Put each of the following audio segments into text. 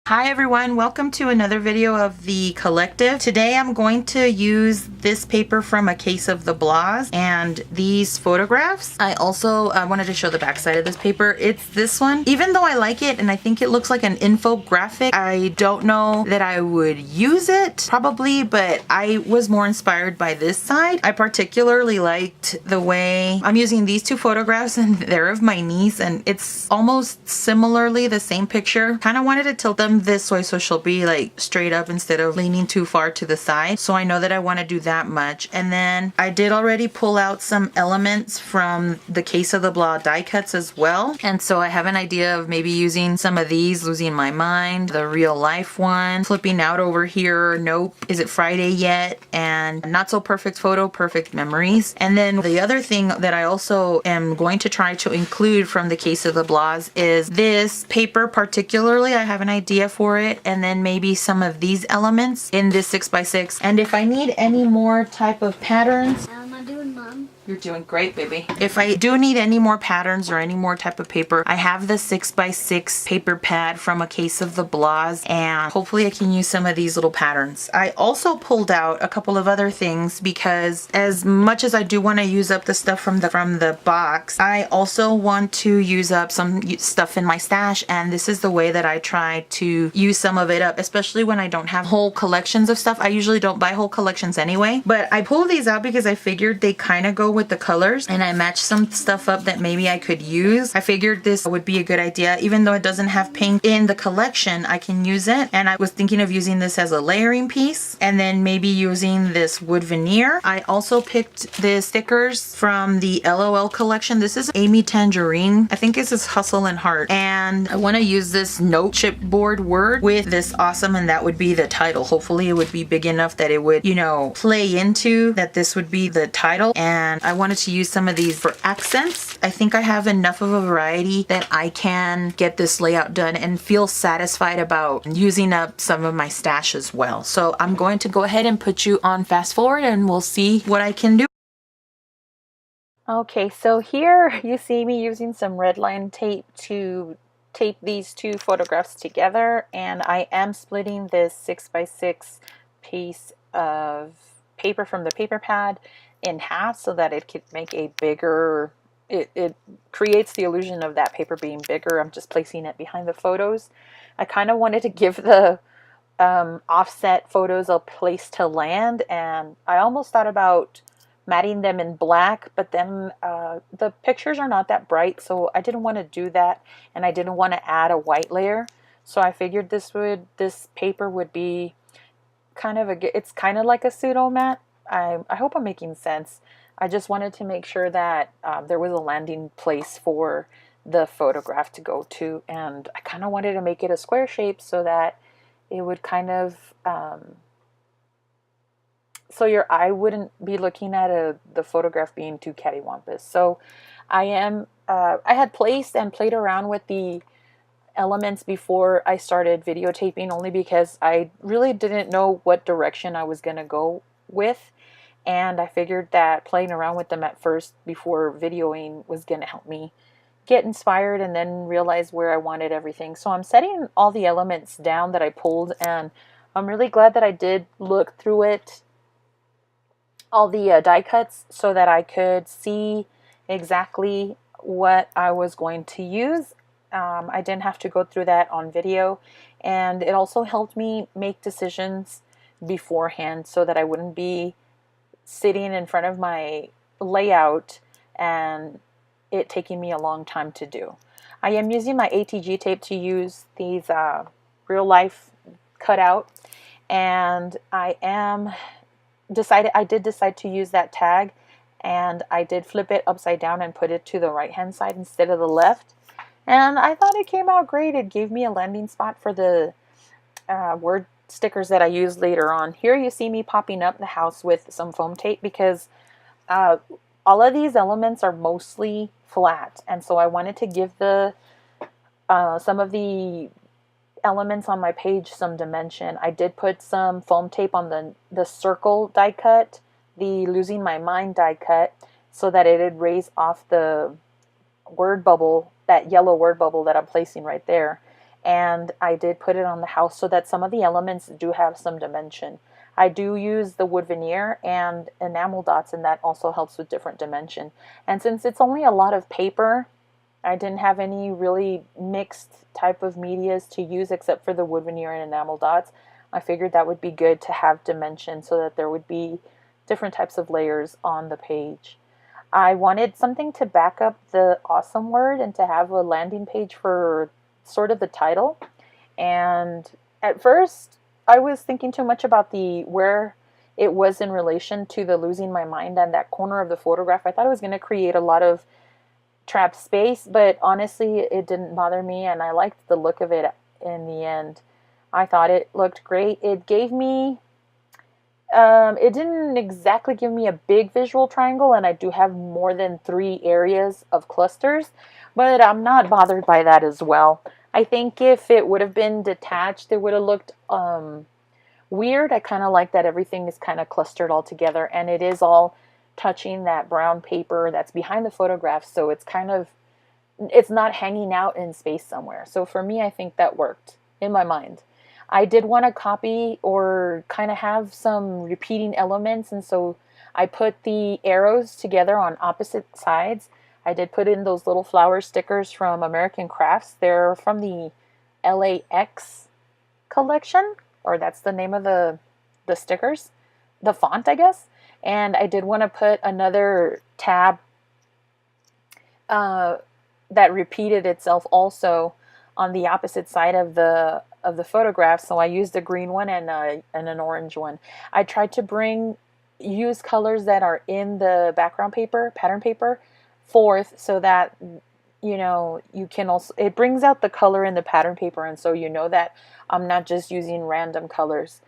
Hi everyone, welcome to another video of The Collective. Today I'm going to use this paper from A Case of the Blahs and these photographs. I wanted to show the back side of this paper. It's this one. Even though I like it and I think it looks like an infographic, I don't know that I would use it probably, but I was more inspired by this side. I particularly liked the way I'm using these two photographs and they're of my niece and it's almost similarly the same picture. Kind of wanted to tilt them this way so she'll be like straight up instead of leaning too far to the side. So I know that I want to do that much. And then I did already pull out some elements from the Case of the Blah die cuts as well. And so I have an idea of maybe using some of these, Losing My Mind, the real life one, Flipping Out over here, Nope, Is It Friday Yet, and Not So Perfect Photo, Perfect Memories. And then the other thing that I also am going to try to include from the Case of the Blahs is this paper particularly. I have an idea for it, and then maybe some of these elements in this 6x6. And if I need any more type of patterns, How am I doing, Mom? you're doing great, baby. If I do need any more patterns or any more type of paper, I have the 6x6 paper pad from A Case of the Blahs, and hopefully I can use some of these little patterns. I also pulled out a couple of other things because as much as I do want to use up the stuff from the box, I also want to use up some stuff in my stash, and this is the way that I try to use some of it up, especially when I don't have whole collections of stuff. I usually don't buy whole collections anyway, but I pulled these out because I figured they kind of go with the colors, and I matched some stuff up that maybe I could use. I figured this would be a good idea. Even though it doesn't have paint in the collection, I can use it, and I was thinking of using this as a layering piece and then maybe using this wood veneer. I also picked the stickers from the LOL collection. This is Amy Tangerine. I think this is Hustle and Heart, and I want to use this note chipboard word with this awesome, and that would be the title. Hopefully it would be big enough that it would, you know, play into that this would be the title. And I wanted to use some of these for accents. I think I have enough of a variety that I can get this layout done and feel satisfied about using up some of my stash as well. So I'm going to go ahead and put you on fast forward and we'll see what I can do. Okay, so here you see me using some red line tape to tape these two photographs together, and I am splitting this 6x6 piece of paper from the paper pad in half so that it could make a bigger, it creates the illusion of that paper being bigger. I'm just placing it behind the photos. I kind of wanted to give the offset photos a place to land, and I almost thought about matting them in black, but then the pictures are not that bright, so I didn't want to do that, and I didn't want to add a white layer. So I figured this paper would be kind of it's kind of like a pseudo matte. I hope I'm making sense. I just wanted to make sure that there was a landing place for the photograph to go to, and I kind of wanted to make it a square shape so that it would kind of so your eye wouldn't be looking at the photograph being too cattywampus. So I had placed and played around with the elements before I started videotaping, only because I really didn't know what direction I was going to go with, and I figured that playing around with them at first before videoing was going to help me get inspired and then realize where I wanted everything. So I'm setting all the elements down that I pulled, and I'm really glad that I did look through it, all the die cuts, so that I could see exactly what I was going to use. I didn't have to go through that on video, and it also helped me make decisions beforehand so that I wouldn't be sitting in front of my layout and it taking me a long time to do. I am using my ATG tape to use these real life cutout, and I did decide to use that tag, and I did flip it upside down and put it to the right hand side instead of the left, and I thought it came out great. It gave me a landing spot for the word stickers that I use later on. Here you see me popping up the house with some foam tape because all of these elements are mostly flat, and so I wanted to give some of the elements on my page some dimension. I did put some foam tape on the circle die cut, the Losing My Mind die cut, so that it would raise off the word bubble, that yellow word bubble that I'm placing right there. and I did put it on the house so that some of the elements do have some dimension. I do use the wood veneer and enamel dots, and that also helps with different dimension. And since it's only a lot of paper, I didn't have any really mixed type of medias to use except for the wood veneer and enamel dots. I figured that would be good to have dimension so that there would be different types of layers on the page. I wanted something to back up the awesome word and to have a landing page for sort of the title. And at first, I was thinking too much about the where it was in relation to the losing my mind and that corner of the photograph. I thought it was going to create a lot of trapped space, but honestly, it didn't bother me, and I liked the look of it in the end. I thought it looked great. It gave me, it didn't exactly give me a big visual triangle, and I do have more than 3 areas of clusters, but I'm not bothered by that as well. I think if it would have been detached, it would have looked weird. I kind of like that everything is kind of clustered all together, and it is all touching that brown paper that's behind the photograph, so it's kind of, it's not hanging out in space somewhere. So for me, I think that worked in my mind. I did want to copy or kind of have some repeating elements, and so I put the arrows together on opposite sides. I did put in those little flower stickers from American Crafts. They're from the LAX collection, or that's the name of the stickers, the font, I guess. And I did want to put another tab that repeated itself also on the opposite side of the photograph. So I used a green one and an orange one. I tried to use colors that are in the background paper, pattern paper, forth, so that you can also, it brings out the color in the pattern paper, and so you know that I'm not just using random colors.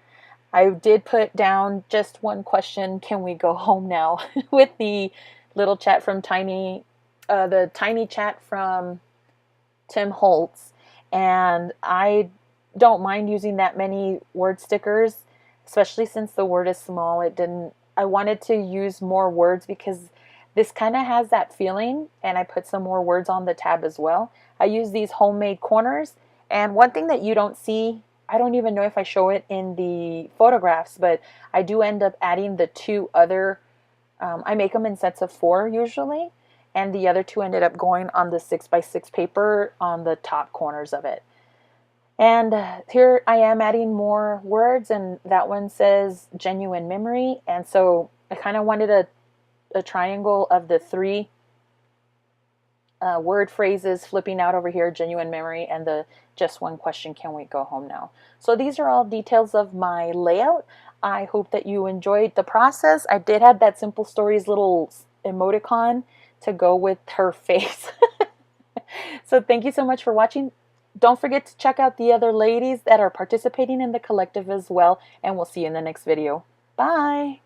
I did put down just one question: can we go home now? With the little chat from the tiny chat from Tim Holtz. And I don't mind using that many word stickers, especially since the word is small. I wanted to use more words because this kind of has that feeling, and I put some more words on the tab as well. I use these homemade corners, and one thing that you don't see, I don't even know if I show it in the photographs, but I do end up adding the 2 other, I make them in sets of 4 usually, and the other 2 ended up going on the 6x6 paper on the top corners of it. And here I am adding more words, and that one says genuine memory, and so I kind of wanted a triangle of the 3 word phrases flipping out over here, genuine memory, and the just one question, can we go home now? So these are all details of my layout. I hope that you enjoyed the process. I did have that Simple Stories little emoticon to go with her face. So thank you so much for watching. Don't forget to check out the other ladies that are participating in the collective as well, and we'll see you in the next video. Bye!